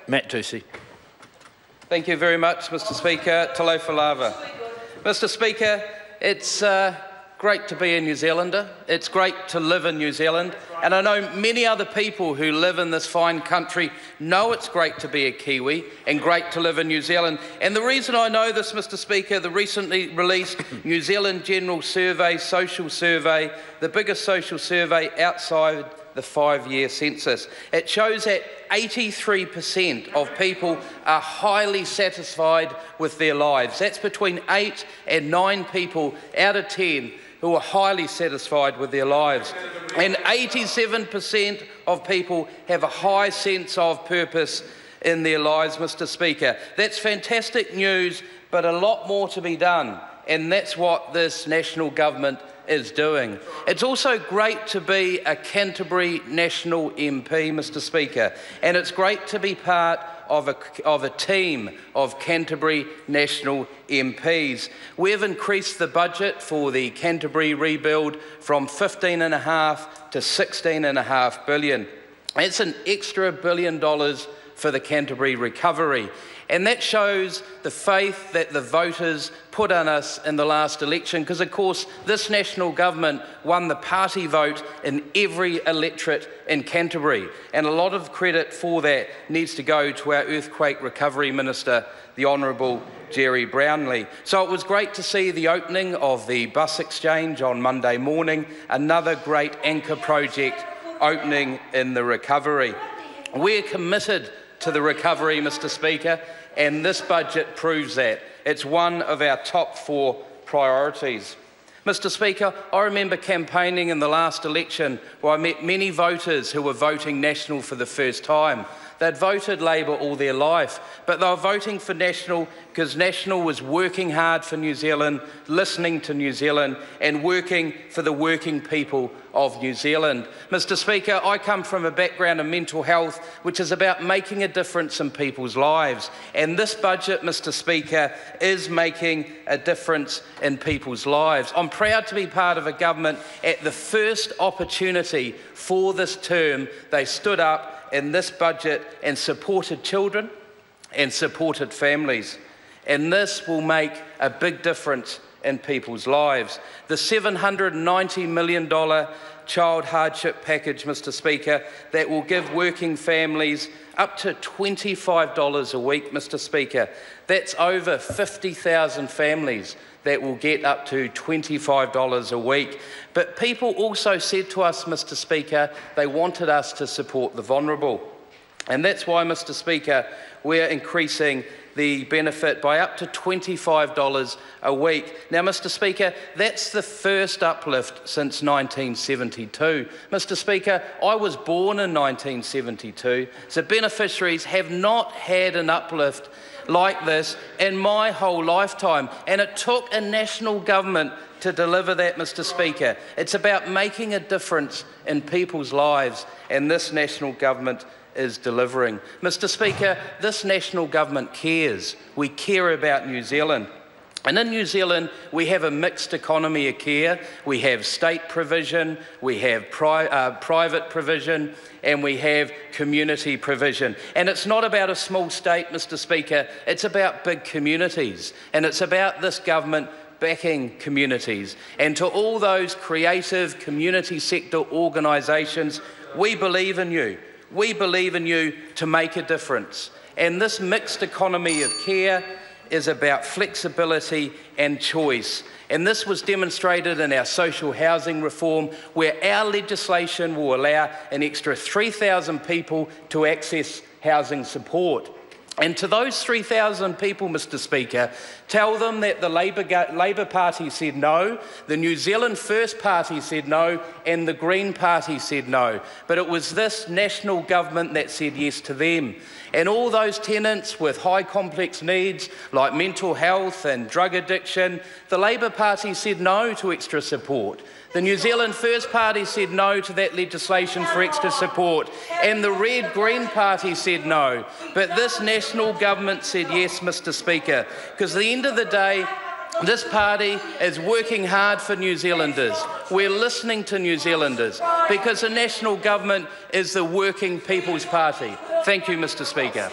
Matt Ducey. Thank you very much, Mr Speaker. Talofa lava. Mr Speaker, it's great to be a New Zealander. It's great to live in New Zealand. And I know many other people who live in this fine country know it's great to be a Kiwi and great to live in New Zealand. And the reason I know this, Mr Speaker, the recently released New Zealand General Survey, Social Survey, the biggest social survey outside the 5-year census. It shows that 83% of people are highly satisfied with their lives. That's between 8 and 9 people out of 10 who are highly satisfied with their lives. And 87% of people have a high sense of purpose in their lives, Mr Speaker. That's fantastic news, but a lot more to be done. And that's what this national government is doing. It's also great to be a Canterbury National MP, Mr Speaker, and it's great to be part of a team of Canterbury National MPs. We've increased the budget for the Canterbury rebuild from $15.5 to $16.5 billion. That's an extra $1 billion for the Canterbury recovery. And that shows the faith that the voters put in us in the last election, because of course this national government won the party vote in every electorate in Canterbury. And a lot of credit for that needs to go to our Earthquake Recovery Minister, the Honourable Jerry Brownlee. So it was great to see the opening of the bus exchange on Monday morning, another great anchor project opening in the recovery. We're committed to the recovery, Mr Speaker, and this budget proves that. It's one of our top 4 priorities. Mr Speaker, I remember campaigning in the last election where I met many voters who were voting National for the first time. They'd voted Labour all their life, but they were voting for National because National was working hard for New Zealand, listening to New Zealand, and working for the working people of New Zealand. Mr Speaker, I come from a background of mental health, which is about making a difference in people's lives. And this budget, Mr Speaker, is making a difference in people's lives. I'm proud to be part of a government at the first opportunity for this term. They stood up in this budget and supported children and supported families. And this will make a big difference in people's lives. The $790 million child hardship package, Mr Speaker, that will give working families up to $25 a week, Mr Speaker. That's over 50,000 families that will get up to $25 a week. But people also said to us, Mr Speaker, they wanted us to support the vulnerable. And that's why, Mr Speaker, we're increasing the benefit by up to $25 a week. Now, Mr Speaker, that's the first uplift since 1972. Mr Speaker, I was born in 1972, so beneficiaries have not had an uplift like this in my whole lifetime, and it took a national government to deliver that, Mr Speaker. It's about making a difference in people's lives, and this national government is delivering. Mr Speaker, this national government cares. We care about New Zealand. And in New Zealand, we have a mixed economy of care. We have state provision, we have private provision, and we have community provision. And it's not about a small state, Mr Speaker, it's about big communities. And it's about this government backing communities. And to all those creative community sector organisations, we believe in you. We believe in you to make a difference. And this mixed economy of care is about flexibility and choice. And this was demonstrated in our social housing reform, where our legislation will allow an extra 3,000 people to access housing support. And to those 3,000 people, Mr Speaker, tell them that the Labour Party said no, the New Zealand First Party said no, and the Green Party said no. But it was this national government that said yes to them. And all those tenants with high complex needs like mental health and drug addiction, the Labour Party said no to extra support. The New Zealand First Party said no to that legislation for extra support, and the Red Green Party said no. But this national government said yes, Mr Speaker, because at the end of the day, this party is working hard for New Zealanders. We're listening to New Zealanders, because the national government is the working people's party. Thank you, Mr Speaker.